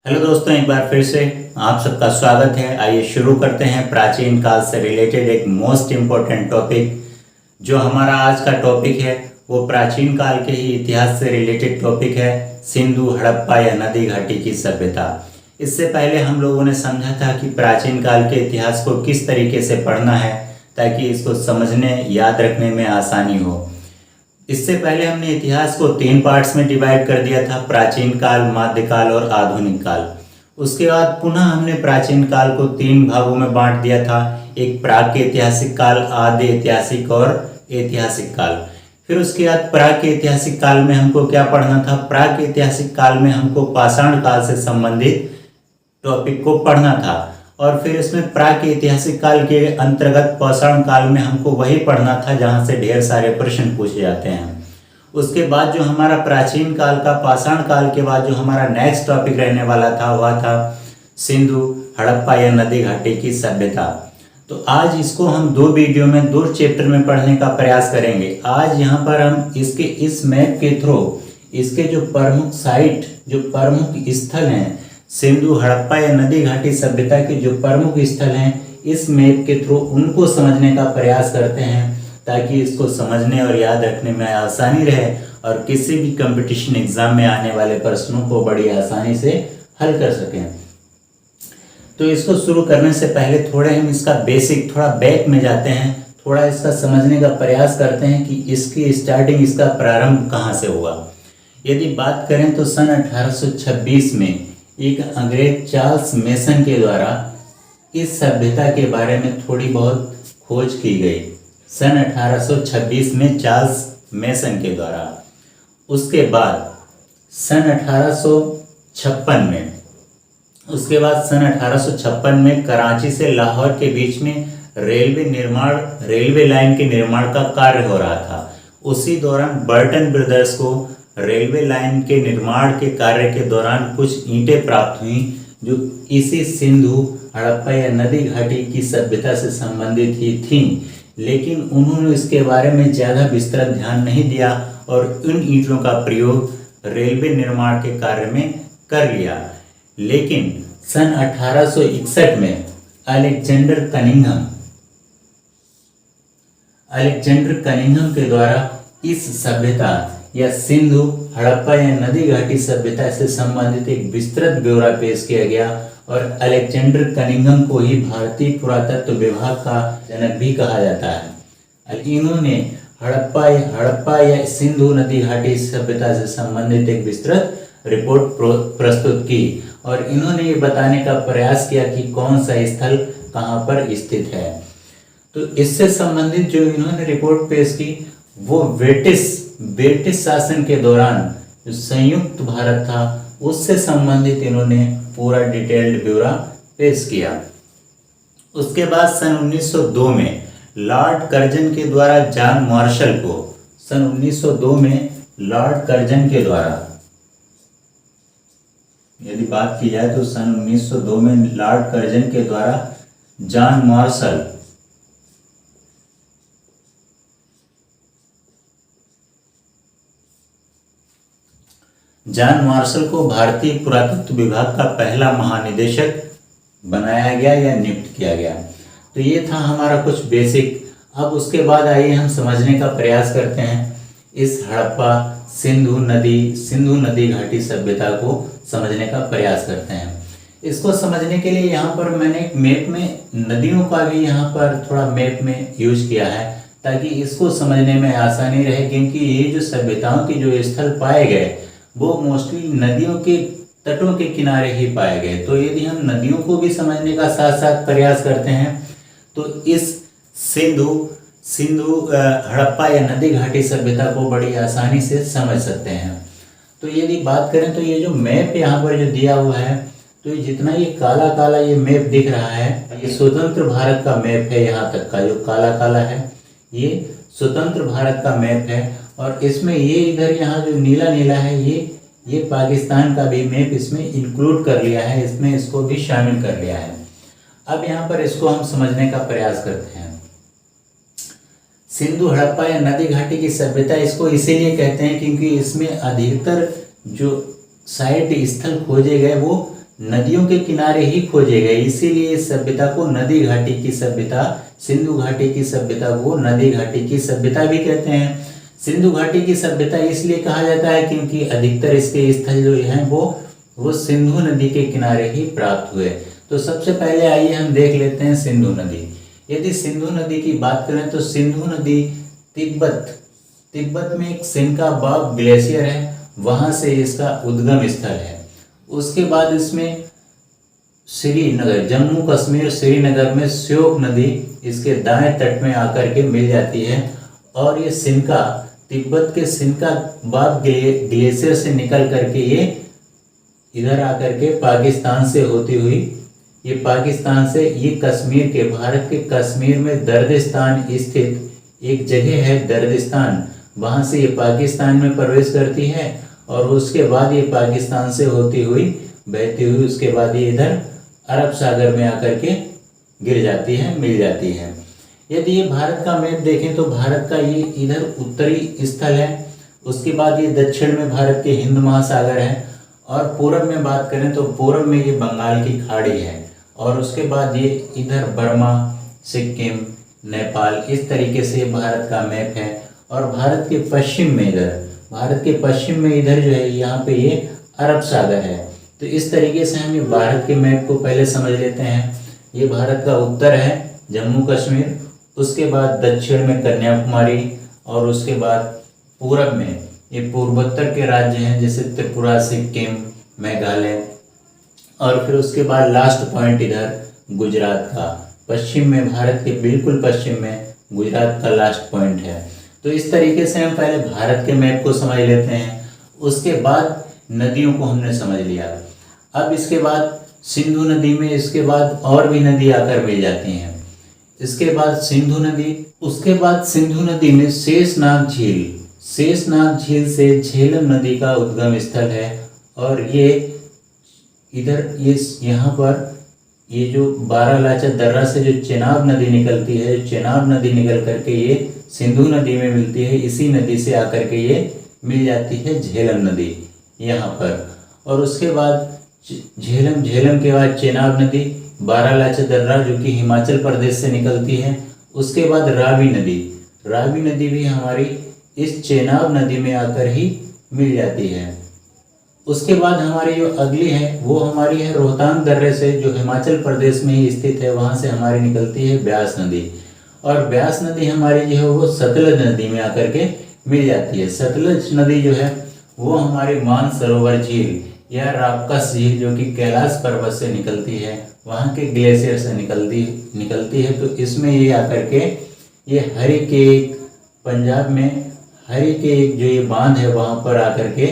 Hello दोस्तों, एक बार फिर से आप सबका स्वागत है। आइए शुरू करते हैं प्राचीन काल से रिलेटेड एक मोस्ट इम्पोर्टेंट टॉपिक। जो हमारा आज का टॉपिक है वो प्राचीन काल के ही इतिहास से रिलेटेड टॉपिक है, सिंधु हड़प्पा या नदी घाटी की सभ्यता। इससे पहले हम लोगों ने समझा था कि प्राचीन काल के इतिहास को किस तरीके से पढ़ना है ताकि इसको समझने याद रखने में आसानी हो। इससे पहले हमने इतिहास को 3 पार्ट्स में डिवाइड कर दिया था, प्राचीन काल, मध्यकाल और आधुनिक काल। उसके बाद पुनः हमने प्राचीन काल को 3 भागों में बांट दिया था, एक प्राक-ऐतिहासिक काल, आदि ऐतिहासिक और ऐतिहासिक काल। फिर उसके बाद प्राक-ऐतिहासिक काल में हमको क्या पढ़ना था? प्राक-ऐतिहासिक काल में हमको पाषाण काल से संबंधित टॉपिक को पढ़ना था और फिर इसमें प्राक-ऐतिहासिक काल के अंतर्गत पाषाण काल में हमको वही पढ़ना था जहाँ से ढेर सारे प्रश्न पूछे जाते हैं। उसके बाद जो हमारा प्राचीन काल का पाषाण काल के बाद जो हमारा नेक्स्ट टॉपिक रहने वाला था वह था सिंधु हड़प्पा या नदी घाटी की सभ्यता। तो आज इसको हम 2 वीडियो में 2 चैप्टर में पढ़ने का प्रयास करेंगे। आज यहाँ पर हम इसके इस मैप के थ्रू इसके जो प्रमुख साइट, जो प्रमुख स्थल हैं, सिंधु हड़प्पा या नदी घाटी सभ्यता के जो प्रमुख स्थल हैं, इस मैप के थ्रू उनको समझने का प्रयास करते हैं ताकि इसको समझने और याद रखने में आसानी रहे और किसी भी कंपटीशन एग्जाम में आने वाले प्रश्नों को बड़ी आसानी से हल कर सकें। तो इसको शुरू करने से पहले थोड़े हम इसका बेसिक, थोड़ा बैक में जाते हैं, थोड़ा इसका समझने का प्रयास करते हैं कि इसकी स्टार्टिंग, इसका प्रारंभ कहाँ से हुआ। यदि बात करें तो सन 1826 में एक अंग्रेज चार्ल्स मेसन के द्वारा इस सभ्यता के बारे में थोड़ी बहुत खोज की गई। सन 1826 में चार्ल्स मेसन के द्वारा। उसके बाद सन 1856 में, उसके बाद सन 1856 में कराची से लाहौर के बीच में रेलवे लाइन के निर्माण का कार्य हो रहा था। उसी दौरान बर्टन ब्रदर्स को रेलवे लाइन के निर्माण के कार्य के दौरान कुछ ईंटें प्राप्त हुई जो इसी सिंधु हड़प्पा या नदी घाटी की सभ्यता से संबंधित ही थीं, लेकिन उन्होंने इसके बारे में ज़्यादा विस्तृत ध्यान नहीं दिया और उन ईंटों का प्रयोग रेलवे निर्माण के कार्य में कर लिया। लेकिन सन 1861 में अलेक्जेंडर कनिंघम के द्वारा इस सभ्यता या सिंधु हड़प्पा या नदी घाटी सभ्यता से संबंधित एक विस्तृत ब्यौरा पेश किया गया और अलेक्जेंडर कनिंघम को ही भारतीय पुरातत्व विभाग का जनक भी कहा जाता है। इन्होंने हड़प्पा या सिंधु नदी घाटी सभ्यता से संबंधित एक विस्तृत रिपोर्ट प्रस्तुत की और इन्होंने ये बताने का प्रयास किया कि कौन सा स्थल कहाँ पर स्थित है। तो इससे संबंधित जो इन्होंने रिपोर्ट पेश की वो ब्रिटिश शासन के दौरान जो संयुक्त भारत था उससे संबंधित इन्होंने पूरा डिटेल्ड ब्यौरा पेश किया। उसके बाद सन 1902 में लॉर्ड कर्जन के द्वारा जॉन मार्शल को, सन 1902 में लॉर्ड कर्जन के द्वारा, यदि बात की जाए तो सन 1902 में लॉर्ड कर्जन के द्वारा जॉन मार्शल को भारतीय पुरातत्व विभाग का पहला महानिदेशक बनाया गया या नियुक्त किया गया। तो ये था हमारा कुछ बेसिक। अब उसके बाद आइए हम समझने का प्रयास करते हैं इस हड़प्पा सिंधु नदी घाटी सभ्यता को समझने का प्रयास करते हैं। इसको समझने के लिए यहाँ पर मैंने एक मैप में नदियों का भी यहाँ पर थोड़ा मैप में यूज किया है ताकि इसको समझने में आसानी रहे, क्योंकि ये जो सभ्यताओं के जो स्थल पाए गए वो मोस्टली नदियों के तटों के किनारे ही पाए गए। तो यदि हम नदियों को भी समझने का साथ साथ प्रयास करते हैं तो इस सिंधु हड़प्पा या नदी घाटी सभ्यता को बड़ी आसानी से समझ सकते हैं। तो यदि बात करें तो ये जो मैप यहाँ पर जो दिया हुआ है, तो जितना ये काला काला ये मैप दिख रहा है, ये स्वतंत्र भारत का मैप है। यहाँ तक का जो काला काला है ये स्वतंत्र भारत का मैप है और इसमें ये इधर यहाँ जो नीला नीला है ये पाकिस्तान का भी मैप इसमें इंक्लूड कर लिया है, इसमें इसको भी शामिल कर लिया है। अब यहाँ पर इसको हम समझने का प्रयास करते हैं। सिंधु हड़प्पा या नदी घाटी की सभ्यता इसको इसीलिए कहते हैं क्योंकि इसमें अधिकतर जो साइट स्थल खोजे गए वो नदियों के किनारे ही खोजे गए, इसीलिए इस सभ्यता को नदी घाटी की सभ्यता, सिंधु घाटी की सभ्यता को नदी घाटी की सभ्यता भी कहते हैं। सिंधु घाटी की सभ्यता इसलिए कहा जाता है क्योंकि अधिकतर इसके स्थल जो हैं वो सिंधु नदी के किनारे ही प्राप्त हुए। तो सबसे पहले आइए हम देख लेते हैं सिंधु नदी। यदि सिंधु नदी की बात करें तो सिंधु नदी तिब्बत में एक सिनकाबाब ग्लेशियर है, वहां से इसका उद्गम स्थल है। उसके बाद इसमें श्रीनगर, जम्मू कश्मीर श्रीनगर में श्योक नदी इसके दाएं तट में आकर के मिल जाती है। और ये सिनका, तिब्बत के सिनकाबाब ग्लेशियर से निकल करके ये इधर आकर के पाकिस्तान से होती हुई, ये पाकिस्तान से ये कश्मीर के, भारत के कश्मीर में दर्दिस्तान स्थित एक जगह है दर्दिस्तान, वहां से ये पाकिस्तान में प्रवेश करती है। और उसके बाद ये पाकिस्तान से होती हुई, बहती हुई, उसके बाद ये इधर अरब सागर में आकर के गिर जाती है, मिल जाती है। यदि ये भारत का मैप देखें तो भारत का ये इधर उत्तरी स्थल है। उसके बाद ये दक्षिण में भारत के हिंद महासागर है। और पूरब में बात करें तो पूरब में ये बंगाल की खाड़ी है। और उसके बाद ये इधर बर्मा, सिक्किम, नेपाल, इस तरीके से भारत का मैप है। और भारत के पश्चिम में इधर जो है यहाँ पे ये अरब सागर है। तो इस तरीके से हम ये भारत के मैप को पहले समझ लेते हैं। ये भारत का उत्तर है जम्मू कश्मीर, उसके बाद दक्षिण में कन्याकुमारी, और उसके बाद पूरब में ये पूर्वोत्तर के राज्य हैं जैसे त्रिपुरा, सिक्किम, मेघालय, और फिर उसके बाद लास्ट पॉइंट इधर गुजरात का, पश्चिम में, भारत के बिल्कुल पश्चिम में गुजरात का लास्ट पॉइंट है। तो इस तरीके से हम पहले भारत के मैप को समझ लेते हैं। उसके बाद नदियों को हमने समझ लिया। अब इसके बाद सिंधु नदी में इसके बाद और भी नदी आकर मिल जाती हैं। इसके बाद सिंधु नदी, उसके बाद सिंधु नदी में शेषनाग झील से झेलम नदी का उद्गम स्थल है। और ये इधर ये यहाँ पर ये जो बारालाचा दर्रा से जो चेनाब नदी निकलती है, चेनाब नदी निकल करके ये सिंधु नदी में मिलती है। इसी नदी से आकर के ये मिल जाती है झेलम नदी यहाँ पर। और उसके बाद झेलम के बाद चेनाब नदी, बारालाचा दर्रा जो कि हिमाचल प्रदेश से निकलती है। उसके बाद रावी नदी भी हमारी इस चेनाब नदी में आकर ही मिल जाती है। उसके बाद हमारी जो अगली है वो हमारी है रोहतांग दर्रे से, जो हिमाचल प्रदेश में ही स्थित है, वहाँ से हमारी निकलती है ब्यास नदी। और ब्यास नदी हमारी जो है वो सतलज नदी में आकर के मिल जाती है। सतलज नदी जो है वो हमारे मानसरोवर झील या रापकस झील जो कि कैलाश पर्वत से निकलती है, वहाँ के ग्लेशियर से निकलती है। तो इसमें ये आकर के ये हरिकेक, पंजाब में हरिकेक जो ये बांध है वहाँ पर आकर के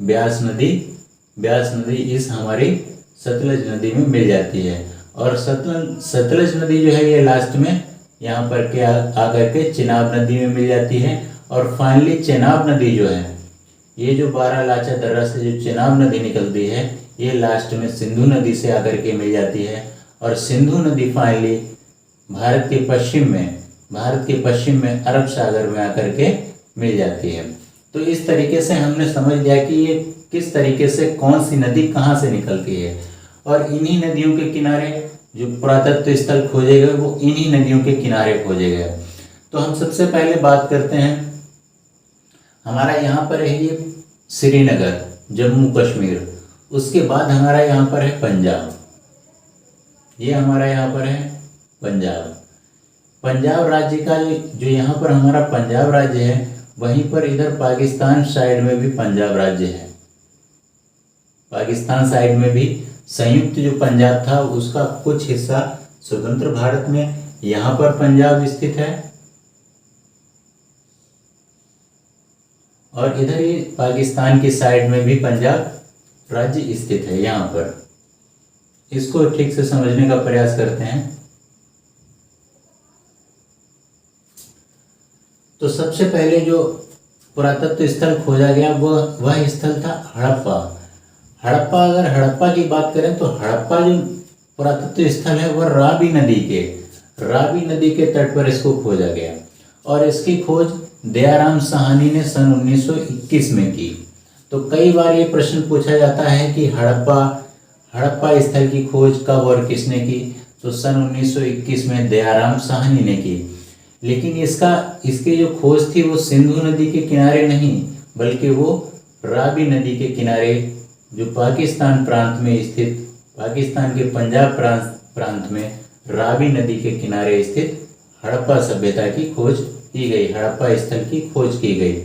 ब्यास नदी इस हमारी सतलज नदी में मिल जाती है। और सतलज नदी जो है ये लास्ट में यहाँ पर के आकर के चेनाब नदी में मिल जाती है। और फाइनली चेनाब नदी जो है, ये जो बारालाचा दर्रा से जो चेनाब नदी निकलती है, ये लास्ट में सिंधु नदी से आकर के मिल जाती है। और सिंधु नदी फाइनली भारत के पश्चिम में अरब सागर में आकर के मिल जाती है। तो इस तरीके से हमने समझ लिया कि ये किस तरीके से कौन सी नदी कहाँ से निकलती है। और इन्हीं नदियों के किनारे जो पुरातत्व स्थल खोजे गए वो इन्हीं नदियों के किनारे खोजे गए। तो हम सबसे पहले बात करते हैं, हमारा यहाँ पर है ये श्रीनगर, जम्मू कश्मीर। उसके बाद हमारा यहाँ पर है पंजाब, ये हमारा यहाँ पर है पंजाब राज्य का जो यहाँ पर हमारा पंजाब राज्य है, वहीं पर इधर पाकिस्तान साइड में भी पंजाब राज्य है। पाकिस्तान साइड में भी संयुक्त जो पंजाब था उसका कुछ हिस्सा स्वतंत्र भारत में यहाँ पर पंजाब स्थित है। और इधर ही पाकिस्तान की साइड में भी पंजाब राज्य स्थित है यहाँ पर। इसको ठीक से समझने का प्रयास करते हैं। तो सबसे पहले जो पुरातत्व स्थल खोजा गया वह स्थल था हड़प्पा। अगर हड़प्पा की बात करें तो हड़प्पा जो पुरातत्व स्थल है वह रावी नदी के तट पर इसको खोजा गया। और इसकी खोज दयाराम साहनी ने सन 1921 में की। तो कई बार ये प्रश्न पूछा जाता है कि हड़प्पा स्थल की खोज कब और किसने की? तो सन 1921 में दयाराम साहनी ने की। लेकिन इसकी जो खोज थी वो सिंधु नदी के किनारे नहीं, बल्कि वो रावी नदी के किनारे, जो पाकिस्तान प्रांत में स्थित, पाकिस्तान के पंजाब प्रांत में रावी नदी के किनारे स्थित हड़प्पा सभ्यता की खोज की गई, हड़प्पा स्थल की खोज की गई।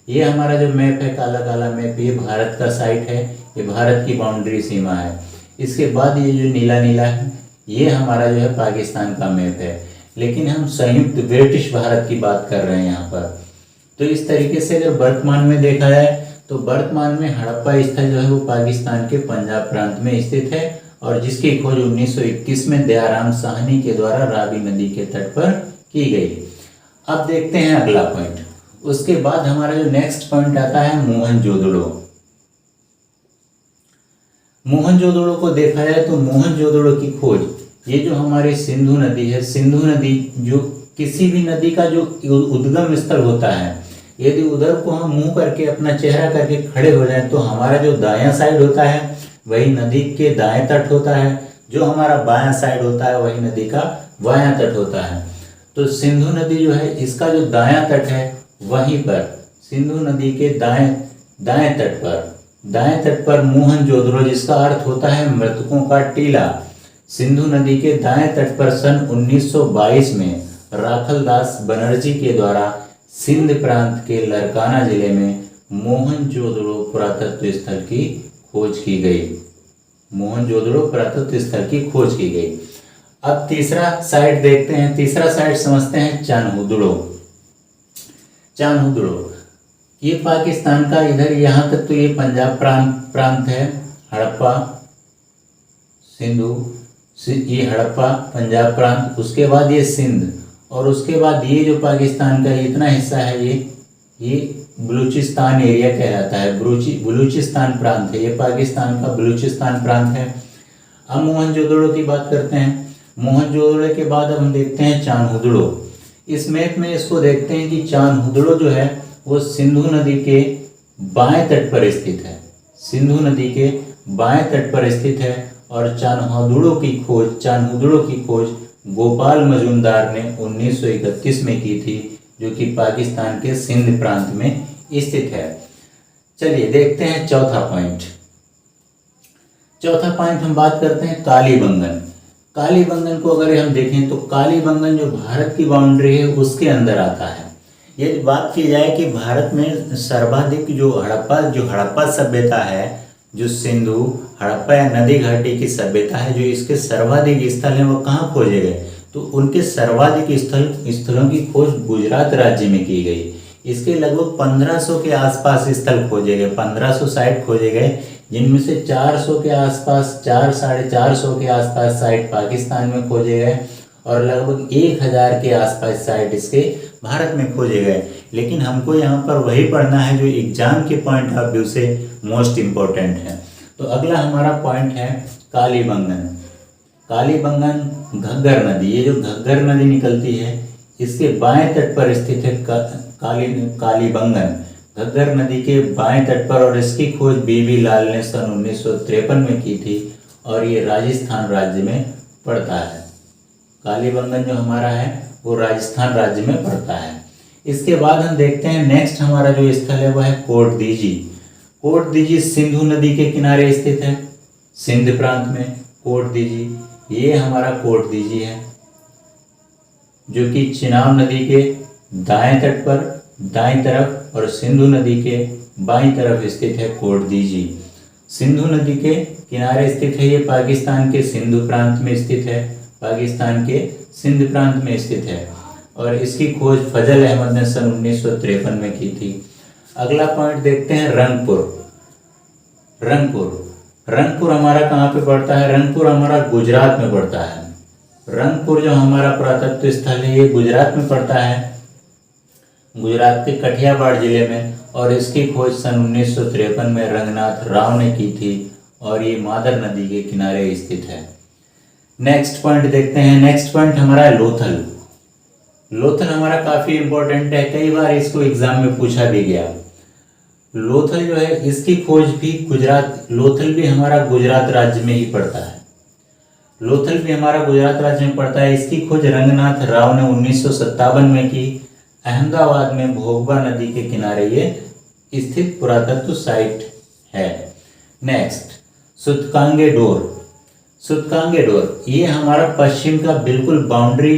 ये हमारा जो मैप है, काला काला मैप, ये भारत का साइट है, ये भारत की बाउंड्री सीमा है। इसके बाद ये जो नीला नीला है, ये हमारा जो है पाकिस्तान का मैप है। लेकिन हम संयुक्त ब्रिटिश भारत की बात कर रहे हैं यहाँ पर। तो इस तरीके से अगर वर्तमान में देखा जाए तो वर्तमान में हड़प्पा स्थल जो है वो पाकिस्तान के पंजाब प्रांत में स्थित है, और जिसकी खोज 1921 में दयाराम साहनी के द्वारा रावी नदी के तट पर की गई। अब देखते हैं अगला पॉइंट। उसके बाद हमारा जो नेक्स्ट पॉइंट आता है मोहनजोदड़ो। मोहनजोदड़ो को देखा जाए तो मोहनजोदड़ो की खोज, ये जो हमारी सिंधु नदी है, सिंधु नदी जो किसी भी नदी का जो उद्गम स्थल होता है, यदि उधर को हम मुंह करके अपना चेहरा करके खड़े हो जाएं तो हमारा जो दायां साइड होता है वही नदी के दाएं तट होता है, जो हमारा बायां साइड होता है वही नदी का बायां तट होता है। तो सिंधु नदी जो है इसका जो दायां तट है वहीं पर, सिंधु नदी के दाएं तट पर मोहनजोदड़ो, जिसका अर्थ होता है मृतकों का टीला, सिंधु नदी के दाएं तट पर सन 1922 में राखलदास बनर्जी के द्वारा सिंध प्रांत के लरकाना जिले में मोहनजोदड़ो पुरातत्व स्थल की खोज की गई। मोहनजोदड़ो पुरातत्व स्थल की खोज की गई। अब तीसरा साइट देखते हैं, तीसरा साइट समझते हैं चान्होदड़ो। चान्होदड़ो ये पाकिस्तान का, इधर यहाँ तक तो ये पंजाब प्रांत है, हड़प्पा सिंधु, ये हड़प्पा पंजाब प्रांत, उसके बाद ये सिंध, और उसके बाद ये जो पाकिस्तान का इतना हिस्सा है ये बलूचिस्तान एरिया कहलाता है, बलूचिस्तान प्रांत है, ये पाकिस्तान का बलूचिस्तान प्रांत है। अब मोहनजोदड़ो की बात करते हैं। मोहनजोदड़ो के बाद अब हम देखते हैं चान्होदड़ो। इस मैप में इसको देखते हैं कि चान्होदड़ो जो है वो सिंधु नदी के बाएं तट पर स्थित है, सिंधु नदी के बाएं तट पर स्थित है। और चान्होदड़ो की खोज गोपाल मजूमदार ने 1931 में की थी, जो कि पाकिस्तान के सिंध प्रांत में स्थित है। चलिए देखते हैं चौथा पॉइंट। चौथा पॉइंट हम बात करते हैं कालीबंगन। कालीबंगन को अगर हम देखें तो कालीबंगन जो भारत की बाउंड्री है उसके अंदर आता है। यदि बात की जाए कि भारत में सर्वाधिक जो हड़प्पा सभ्यता है, जो सिंधु हड़प्पा या नदी घाटी की सभ्यता है, जो इसके सर्वाधिक स्थल हैं वो कहाँ खोजे गए? तो उनके सर्वाधिक स्थलों की खोज गुजरात राज्य में की गई। इसके लगभग 1500 के आसपास स्थल खोजे गए, 1500 साइट खोजे गए, जिनमें से 400 के आसपास, 400-450 के आसपास साइट पाकिस्तान में खोजे गए और लगभग 1000 के आसपास साइट इसके भारत में खोजे गए। लेकिन हमको यहाँ पर वही पढ़ना है जो एग्जाम के पॉइंट ऑफ व्यू से मोस्ट इम्पोर्टेंट है। तो अगला हमारा पॉइंट है कालीबंगन। कालीबंगन घग्गर नदी, ये जो घग्गर नदी निकलती है इसके बाएं तट पर स्थित है कालीबंगन, घग्गर नदी के बाएं तट पर। और इसकी खोज बीबी लाल ने सन 1953 में की थी और ये राजस्थान राज्य में पड़ता है। कालीबंगन जो हमारा है वो राजस्थान राज्य में पड़ता है। इसके बाद हम देखते हैं नेक्स्ट हमारा जो स्थल है वह है कोटदीजी। कोटदीजी सिंधु नदी के किनारे स्थित है, सिंध प्रांत में कोटदीजी, ये हमारा कोटदीजी है जो कि चिनाब नदी के दाएं तट पर दाईं तरफ और सिंधु नदी के बाईं तरफ स्थित है कोटदीजी। सिंधु नदी के किनारे स्थित है, ये पाकिस्तान के सिंधु प्रांत में स्थित है, पाकिस्तान के सिंध प्रांत में स्थित है और इसकी खोज फजल अहमद ने सन 1953 में की थी। अगला पॉइंट देखते हैं रंगपुर। रंगपुर हमारा कहाँ पे पड़ता है? रंगपुर हमारा गुजरात में पड़ता है। रंगपुर जो हमारा पुरातत्व स्थल है ये गुजरात में पड़ता है, गुजरात के कठियावाड़ जिले में, और इसकी खोज सन 1953 में रंगनाथ राव ने की थी और ये मादर नदी के किनारे स्थित है। नेक्स्ट पॉइंट देखते हैं। नेक्स्ट पॉइंट हमारा है लोथल। लोथल हमारा काफ़ी इंपॉर्टेंट है, कई बार इसको एग्जाम में पूछा भी गया। लोथल जो है इसकी खोज भी गुजरात, लोथल भी हमारा गुजरात राज्य में ही पड़ता है। लोथल भी हमारा गुजरात राज्य में पड़ता है। इसकी खोज रंगनाथ राव ने 1957 में की। अहमदाबाद में भोगवा नदी के किनारे ये स्थित पुरातत्व साइट है। नेक्स्ट, सूतकांगे डोर। सूतकांगे डोर ये हमारा पश्चिम का बिल्कुल बाउंड्री,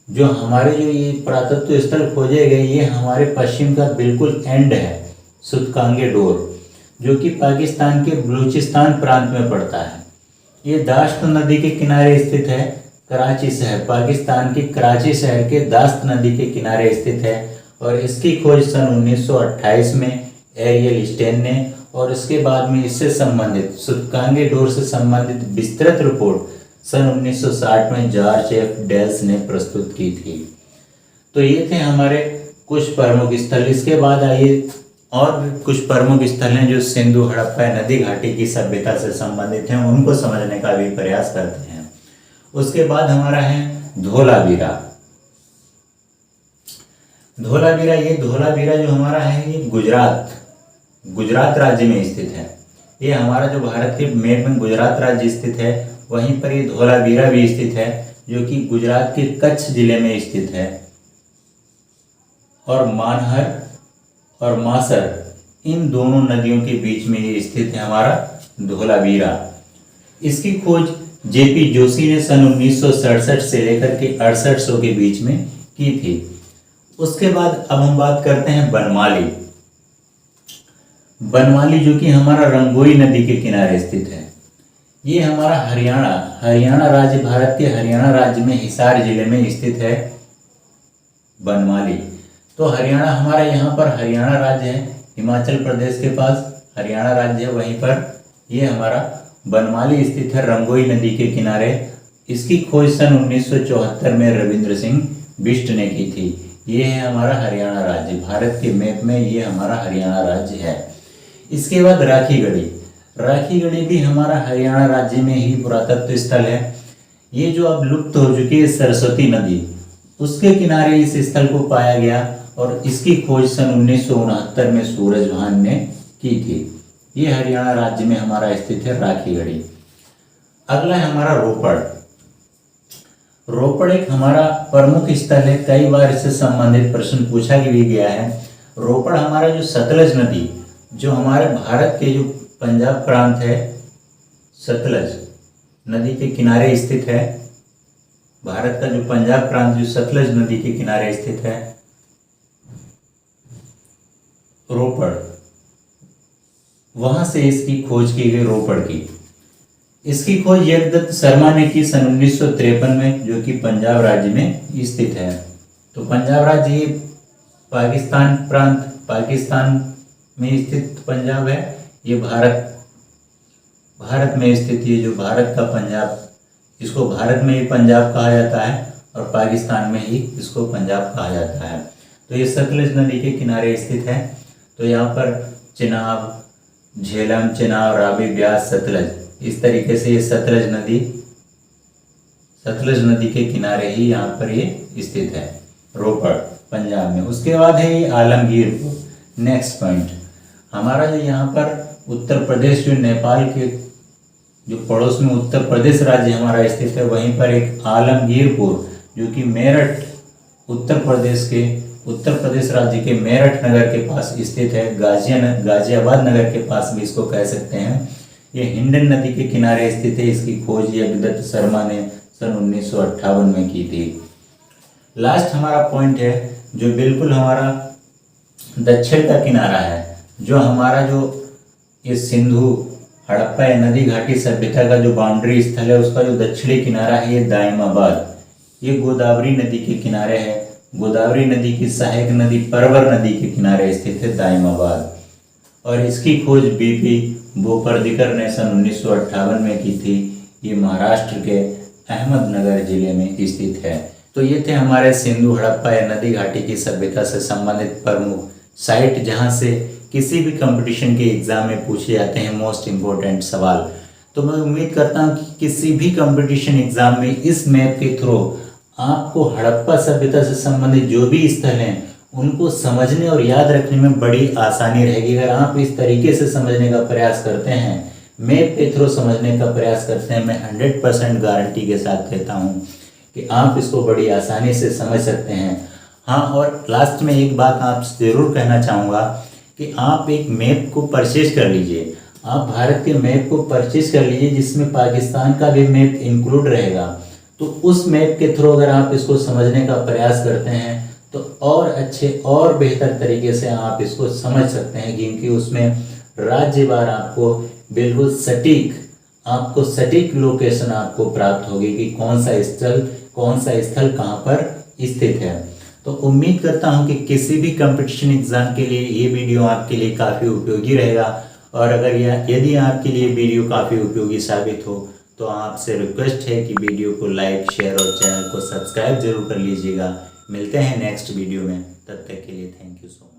जो हमारे जो ये पुरातत्व स्थल खोजे गए ये हमारे पश्चिम का बिल्कुल एंड है। सूतकांगे डोर जो कि पाकिस्तान के बलूचिस्तान प्रांत में पड़ता है। ये दाश्त नदी के किनारे स्थित है। कराची शहर, पाकिस्तान के कराची शहर के दाश्त नदी के किनारे स्थित है और इसकी खोज सन 1928 में एरियल स्टेन ने और इसके बाद में इससे संबंधित सूतकांगे डोर से संबंधित विस्तृत रिपोर्ट सन 1960 में जॉर्ज एफ डेल्स ने प्रस्तुत की थी। तो ये थे हमारे कुछ प्रमुख स्थल। इसके बाद आइए और भी कुछ प्रमुख स्थल हैं जो सिंधु हड़प्पा नदी घाटी की सभ्यता से संबंधित हैं, उनको समझने का भी प्रयास करते हैं। उसके बाद हमारा है धोलावीरा। धोलावीरा, ये धोलावीरा जो हमारा है ये गुजरात राज्य में स्थित है। ये हमारा जो भारत के मैप में गुजरात राज्य स्थित है वहीं पर ये धोलावीरा भी स्थित है, जो कि गुजरात के कच्छ जिले में स्थित है। और मानहर और मासर इन दोनों नदियों के बीच में ये स्थित है हमारा धोलावीरा। इसकी खोज जेपी जोशी ने सन 1967 से लेकर के 6800 के बीच में की थी। उसके बाद अब हम बात करते हैं बनमाली। बनमाली जो कि हमारा रंगोई नदी के किनारे स्थित है। ये हमारा हरियाणा राज्य, भारत के हरियाणा राज्य में हिसार जिले में स्थित है बनमाली। तो हरियाणा हमारा यहाँ पर हरियाणा राज्य है, हिमाचल प्रदेश के पास हरियाणा राज्य है, वहीं पर ये हमारा बनमाली स्थित है रंगोई नदी के किनारे। इसकी खोज सन 1974 में रविंद्र सिंह बिष्ट ने की थी। ये है हमारा हरियाणा राज्य, भारत के मैप में ये हमारा हरियाणा राज्य है। इसके बाद राखीगढ़ी भी हमारा हरियाणा राज्य में ही पुरातत्व स्थल है। ये जो अब लुप्त हो चुकी है सरस्वती नदी, उसके किनारे इस स्थल को पाया गया और इसकी खोज सन 1969 में सूरजभान ने की थी। ये हरियाणा राज्य में हमारा स्थित है राखीगढ़ी। अगला है हमारा रोपड़ एक हमारा प्रमुख स्थल है। कई बार इससे संबंधित प्रश्न पूछा भी गया है। रोपड़ हमारा जो सतलज नदी, जो हमारे भारत के जो पंजाब प्रांत है, सतलज नदी के किनारे स्थित है। भारत का जो पंजाब प्रांत जो सतलज नदी के किनारे स्थित है रोपड़, वहां से इसकी खोज की गई रोपड़ की। इसकी खोज यज्ञदत्त शर्मा ने की सन 1953 में, जो कि पंजाब राज्य में स्थित है। तो पंजाब राज्य ये पाकिस्तान प्रांत, पाकिस्तान में स्थित पंजाब है। ये भारत में स्थित ये जो भारत का पंजाब, इसको भारत में ही पंजाब कहा जाता है और पाकिस्तान में ही इसको पंजाब कहा जाता है। तो ये सतलज नदी के किनारे स्थित है। तो यहाँ पर चिनाब, झेलम, चिनाब, रावी, ब्यास, सतलज, इस तरीके से ये सतलज नदी के किनारे ही यहाँ पर ये स्थित है रोपड़ पंजाब में। उसके बाद है ये आलमगीरपुर। नेक्स्ट पॉइंट हमारा जो यहाँ पर उत्तर प्रदेश, जो नेपाल के जो पड़ोस में उत्तर प्रदेश राज्य हमारा स्थित है, वहीं पर एक आलमगीरपुर जो कि मेरठ, उत्तर प्रदेश राज्य के मेरठ नगर के पास स्थित है। गाजियाबाद नगर के पास भी इसको कह सकते हैं। ये हिंडन नदी के किनारे स्थित है। इसकी खोज यज्ञदत्त शर्मा ने सन 1958 में की थी। लास्ट हमारा पॉइंट है जो बिल्कुल हमारा दक्षिण का किनारा है, जो हमारा जो ये सिंधु हड़प्पा नदी घाटी सभ्यता का जो बाउंड्री स्थल है, उसका जो दक्षिणी किनारा है ये दाइमाबाद, ये गोदावरी नदी के किनारे है। गोदावरी नदी की सहायक नदी परवर नदी के किनारे स्थित है दाइमाबाद, और इसकी खोज बीपी बोपर्दिकर ने सन 1958 में की थी। ये महाराष्ट्र के अहमदनगर जिले में स्थित है। तो ये थे हमारे सिंधु हड़प्पा नदी घाटी की सभ्यता से संबंधित प्रमुख साइट, जहाँ से किसी भी कंपटीशन के एग्जाम में पूछे जाते हैं मोस्ट इम्पोर्टेंट सवाल। तो मैं उम्मीद करता हूँ कि किसी भी कंपटीशन एग्जाम में इस मैप के थ्रू आपको हड़प्पा सभ्यता से संबंधित जो भी स्थल हैं उनको समझने और याद रखने में बड़ी आसानी रहेगी। अगर आप इस तरीके से समझने का प्रयास करते हैं, मैप के थ्रू समझने का प्रयास करते हैं, मैं 100% गारंटी के साथ कहता हूँ कि आप इसको बड़ी आसानी से समझ सकते हैं। हाँ, और लास्ट में एक बात आपसे ज़रूर कहना चाहूँगा कि आप एक मैप को परचेज कर लीजिए। आप भारत के मैप को परचेज कर लीजिए जिसमें पाकिस्तान का भी मैप इंक्लूड रहेगा। तो उस मैप के थ्रू अगर आप इसको समझने का प्रयास करते हैं तो और अच्छे और बेहतर तरीके से आप इसको समझ सकते हैं, क्योंकि उसमें राज्यवार आपको बिल्कुल सटीक लोकेशन आपको प्राप्त होगी कि कौन सा स्थल कहाँ पर स्थित है। तो उम्मीद करता हूँ कि किसी भी कंपटीशन एग्जाम के लिए ये वीडियो आपके लिए काफ़ी उपयोगी रहेगा। और अगर यदि आपके लिए वीडियो काफ़ी उपयोगी साबित हो तो आपसे रिक्वेस्ट है कि वीडियो को लाइक, शेयर और चैनल को सब्सक्राइब जरूर कर लीजिएगा। मिलते हैं नेक्स्ट वीडियो में, तब तक के लिए थैंक यू सो मच।